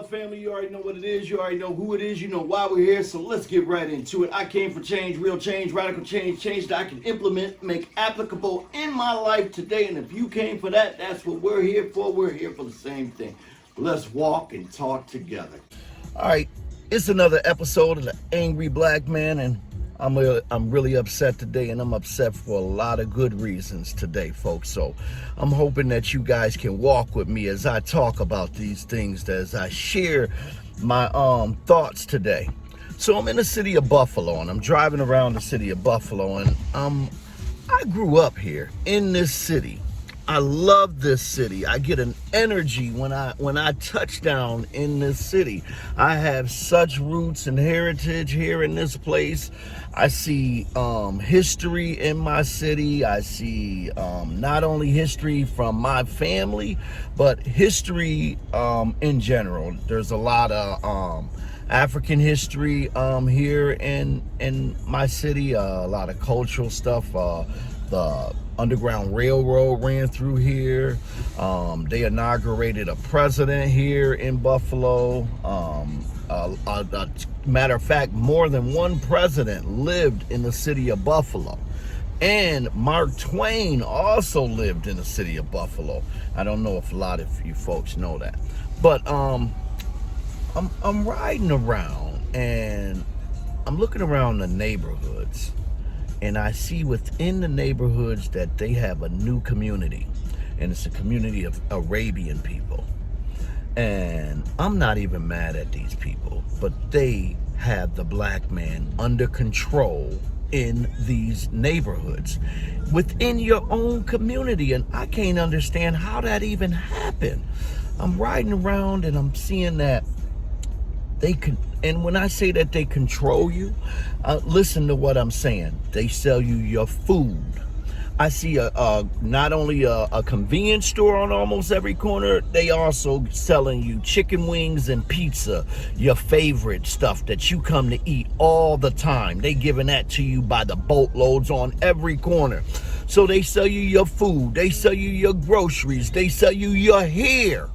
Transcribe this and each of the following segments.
Love family, you already know what it is, you already know who it is, you know why we're here, so let's get right into it. I came for change, real change, radical change, change that I can implement, make applicable in my life today, and if you came for that, that's what we're here for. We're here for the same thing. Let's walk and talk together. All right, it's another episode of the Angry Black Man, and I'm really upset today, and I'm upset for a lot of good reasons today, folks. So I'm hoping that you guys can walk with me as I talk about these things, as I share my thoughts today. So I'm in the city of Buffalo, and I'm driving around the city of Buffalo, and I grew up here in this city. I love this city. I get an energy when I touch down in this city. I have such roots and heritage here in this place. I see history in my city. I see not only history from my family, but history in general. There's a lot of African history here in my city. A lot of cultural stuff. The Underground Railroad ran through here. They inaugurated a president here in Buffalo. Matter of fact, more than one president lived in the city of Buffalo. And Mark Twain also lived in the city of Buffalo. I don't know if a lot of you folks know that. But I'm riding around and I'm looking around the neighborhoods. And I see within the neighborhoods that they have a new community, and it's a community of Arabian people. And I'm not even mad at these people, but they have the black man under control in these neighborhoods within your own community. And I can't understand how that even happened. I'm riding around and I'm seeing that they can, and when I say that they control you, listen to what I'm saying. They sell you your food. I see not only a convenience store on almost every corner, they also selling you chicken wings and pizza, your favorite stuff that you come to eat all the time. They giving that to you by the boatloads on every corner. So they sell you your food, they sell you your groceries, they sell you your hair.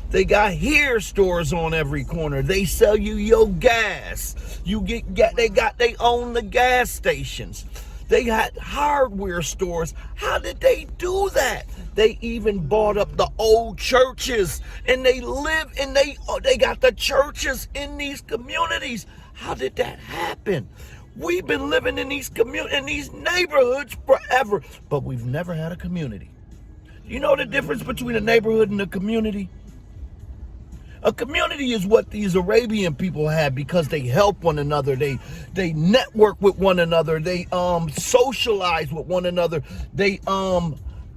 They got hair stores on every corner. They sell you your gas. They own the gas stations. They got hardware stores. How did they do that? They even bought up the old churches, and they got the churches in these communities. How did that happen? We've been living in these neighborhoods forever, but we've never had a community. You know the difference between a neighborhood and a community? A community is what these Arabian people have because they help one another. They network with one another. They socialize with one another. They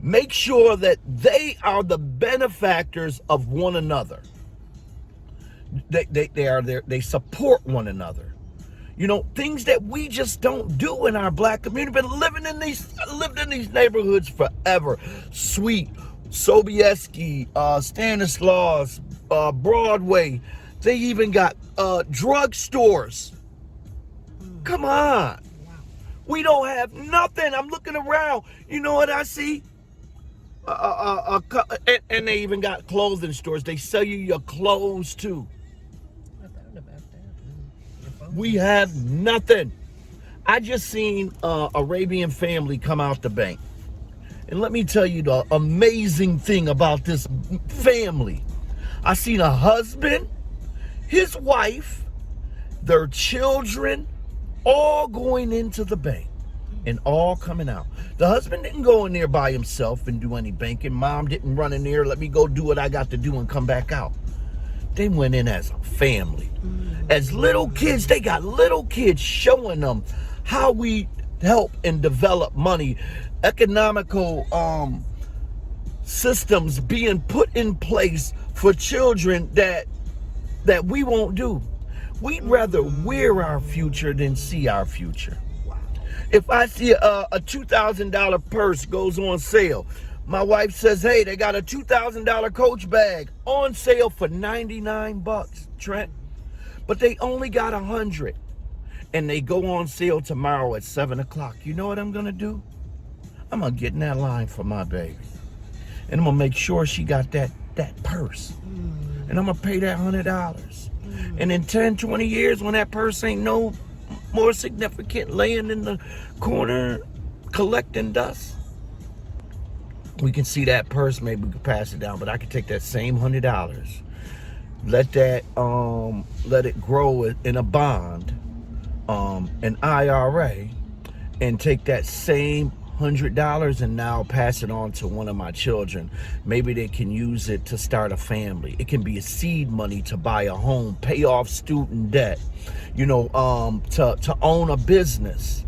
make sure that they are the benefactors of one another. They support one another. You know, things that we just don't do in our black community. Been lived in these neighborhoods forever. Sweet, Sobieski, Stanislaus, Broadway. They even got drug stores. Come on. We don't have nothing. I'm looking around. You know what I see? And they even got clothing stores. They sell you your clothes too. I thought about that. We have nothing. I just seen Arabian family come out the bank. And let me tell you the amazing thing about this family. I seen a husband, his wife, their children, all going into the bank and all coming out. The husband didn't go in there by himself and do any banking. Mom didn't run in there, let me go do what I got to do and come back out. They went in as a family. As little kids, they got little kids showing them how we help and develop money, economical systems being put in place for children that we won't do. We'd rather wear our future than see our future. If I see a $2,000 purse goes on sale, my wife says, hey, they got a $2,000 Coach bag on sale for $99, Trent. But they only got 100. And they go on sale tomorrow at 7 o'clock. You know what I'm gonna do? I'm gonna get in that line for my baby. And I'm gonna make sure she got that purse. and I'm gonna pay that $100. And in 10, 20 years, when that purse ain't no more significant, laying in the corner collecting dust, we can see that purse, maybe we could pass it down. But I could take that same $100, let it grow in a bond, an IRA, and take that same $100 and now pass it on to one of my children. Maybe they can use it to start a family. It can be a seed money to buy a home, pay off student debt, to own a business.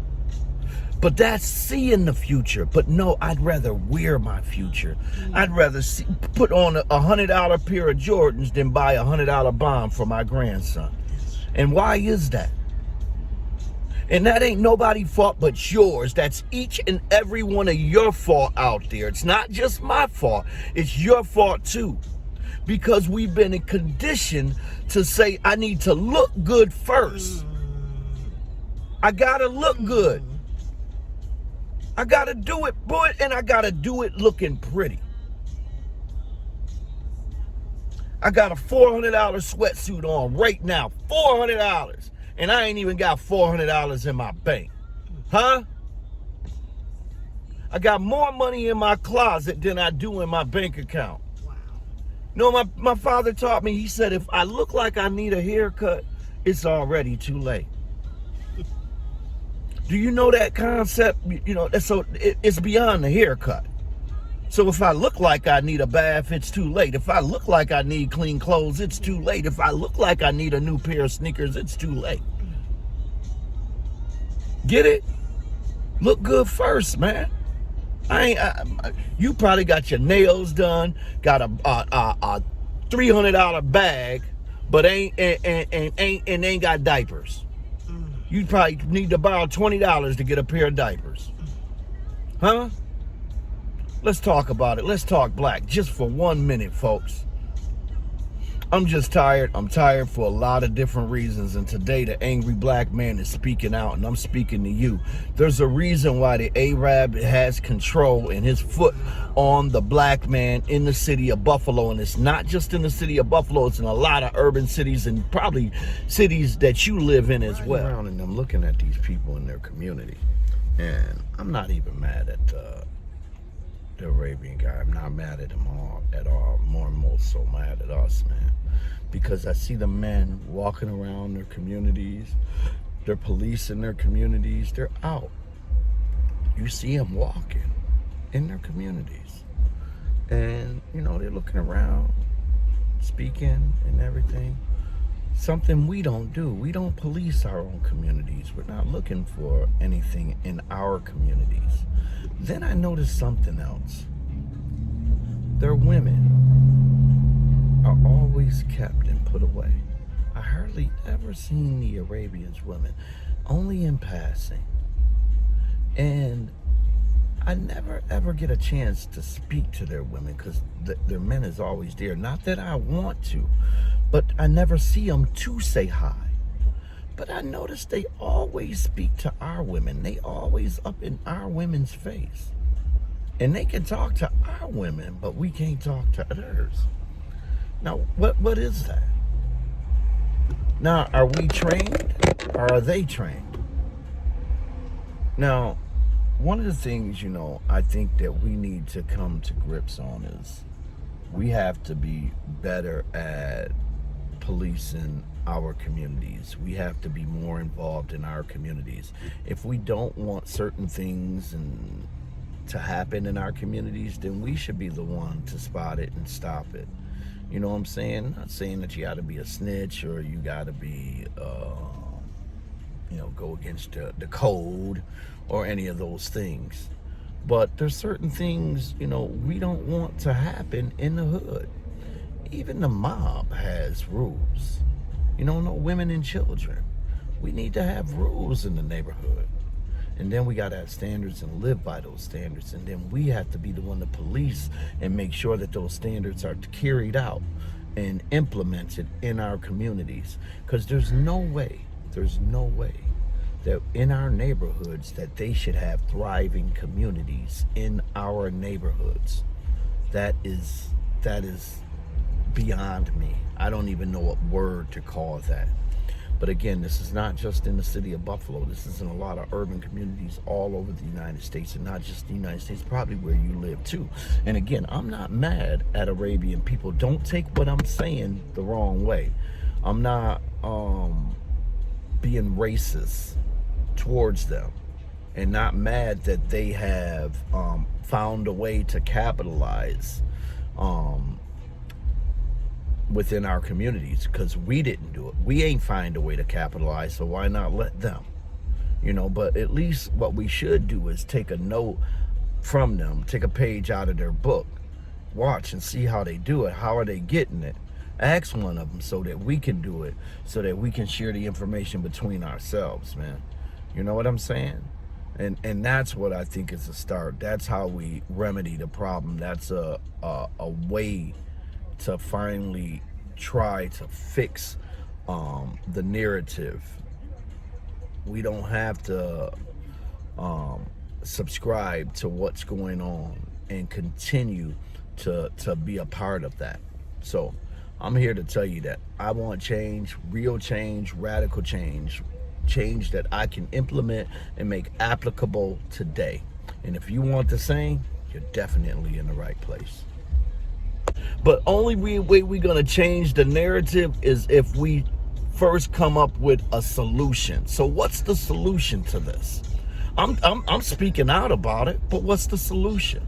But that's seeing the future. But no, I'd rather wear my future. I'd rather put on a $100 pair of Jordans than buy a $100 bond for my grandson. And why is that? And that ain't nobody's fault but yours. That's each and every one of your fault out there. It's not just my fault. It's your fault too. Because we've been conditioned to say, I need to look good first. I gotta look good. I gotta do it, boy, and I gotta do it looking pretty. I got a $400 sweatsuit on right now. $400. And I ain't even got $400 in my bank. Huh? I got more money in my closet than I do in my bank account. Wow. No, my father taught me, he said, if I look like I need a haircut, it's already too late. Do you know that concept? So it's beyond the haircut. So if I look like I need a bath, it's too late. If I look like I need clean clothes, it's too late. If I look like I need a new pair of sneakers, it's too late. Get it? Look good first, man. You probably got your nails done, got a $300 bag, but ain't got diapers. You probably need to borrow $20 to get a pair of diapers. Huh? Let's talk about it. Let's talk black just for 1 minute, folks. I'm just tired. I'm tired for a lot of different reasons. And today, the angry black man is speaking out, and I'm speaking to you. There's a reason why the Arab has control and his foot on the black man in the city of Buffalo. And it's not just in the city of Buffalo. It's in a lot of urban cities and probably cities that you live in as well. And I'm looking at these people in their community, and I'm not even mad at the Arabian guy. I'm not mad at him at all. More and more so mad at us, man. Because I see the men walking around their communities. They're policing their communities. They're out. You see them walking in their communities. And, they're looking around, speaking and everything. Something we don't do. We don't police our own communities. We're not looking for anything in our communities. Then I noticed something else. Their women are always kept and put away. I hardly ever seen the Arabians' women, only in passing. And I never ever get a chance to speak to their women because their men is always there. Not that I want to, but I never see them to say hi. But I notice they always speak to our women. They always up in our women's face. And they can talk to our women, but we can't talk to theirs. Now, what is that? Now, are we trained or are they trained? Now, one of the things, I think that we need to come to grips on is we have to be better at policing our communities. We have to be more involved in our communities. If we don't want certain things to happen in our communities, then we should be the one to spot it and stop it. You know what I'm saying? I'm not saying that you got to be a snitch or you got to be, go against the code or any of those things. But there's certain things, we don't want to happen in the hood. Even the mob has rules. No women and children. We need to have rules in the neighborhood. And then we got to have standards and live by those standards. And then we have to be the one to police and make sure that those standards are carried out and implemented in our communities. Because there's no way that in our neighborhoods that they should have thriving communities in our neighborhoods. That is beyond me. I don't even know what word to call that. But again, this is not just in the city of Buffalo. This is in a lot of urban communities all over the United States, and not just the United States, probably where you live too. And again, I'm not mad at Arabian people. Don't take what I'm saying the wrong way. I'm not being racist towards them, and not mad that they have found a way to capitalize within our communities, because we didn't do it. We ain't find a way to capitalize, so why not let them? You know, but at least what we should do is take a note from them, take a page out of their book, watch and see how they do it. How are they getting it? Ask one of them so that we can do it, so that we can share the information between ourselves, man. You know what I'm saying? And that's what I think is a start. That's how we remedy the problem. That's a way to finally try to fix the narrative. We don't have to subscribe to what's going on and continue to be a part of that. So I'm here to tell you that I want change, real change, radical change, change that I can implement and make applicable today. And if you want the same, you're definitely in the right place. But only way we're gonna change the narrative is if we first come up with a solution. So what's the solution to this? I'm speaking out about it, but what's the solution?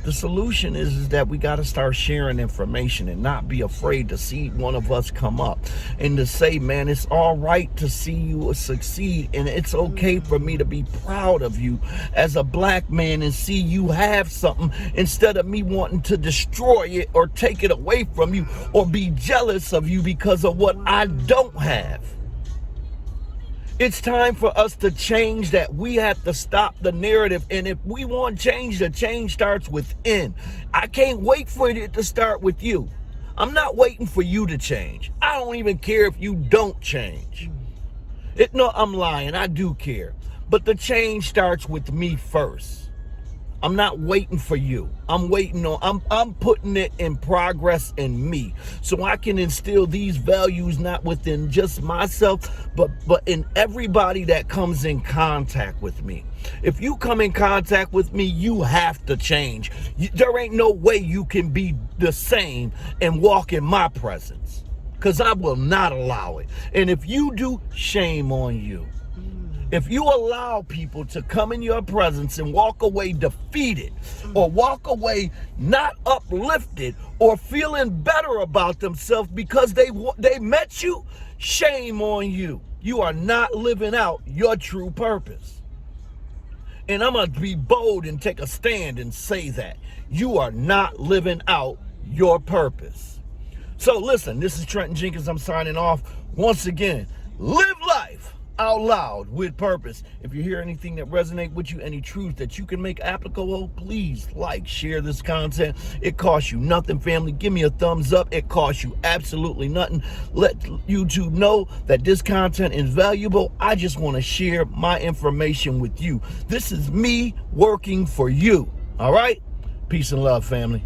The solution is that we got to start sharing information and not be afraid to see one of us come up and to say, man, it's all right to see you succeed, and it's okay for me to be proud of you as a black man and see you have something, instead of me wanting to destroy it or take it away from you or be jealous of you because of what I don't have. It's time for us to change that. We have to stop the narrative. And if we want change, the change starts within. I can't wait for it to start with you. I'm not waiting for you to change. I don't even care if you don't change. No, I'm lying. I do care. But the change starts with me first. I'm not waiting for you. I'm putting it in progress in me, so I can instill these values not within just myself, but in everybody that comes in contact with me. If you come in contact with me, you have to change. There ain't no way you can be the same and walk in my presence, because I will not allow it. And if you do, shame on you. If you allow people to come in your presence and walk away defeated, or walk away not uplifted or feeling better about themselves because they met you, shame on you. You are not living out your true purpose. And I'm going to be bold and take a stand and say that. You are not living out your purpose. So listen, this is Trenton Jenkins. I'm signing off. Once again, live life out loud with purpose. If you hear anything that resonates with you, any truth that you can make applicable, please share this content. It costs you nothing, family. Give me a thumbs up. It costs you absolutely nothing. Let YouTube know that this content is valuable. I just want to share my information with you. This is me working for you. All right? Peace and love, family.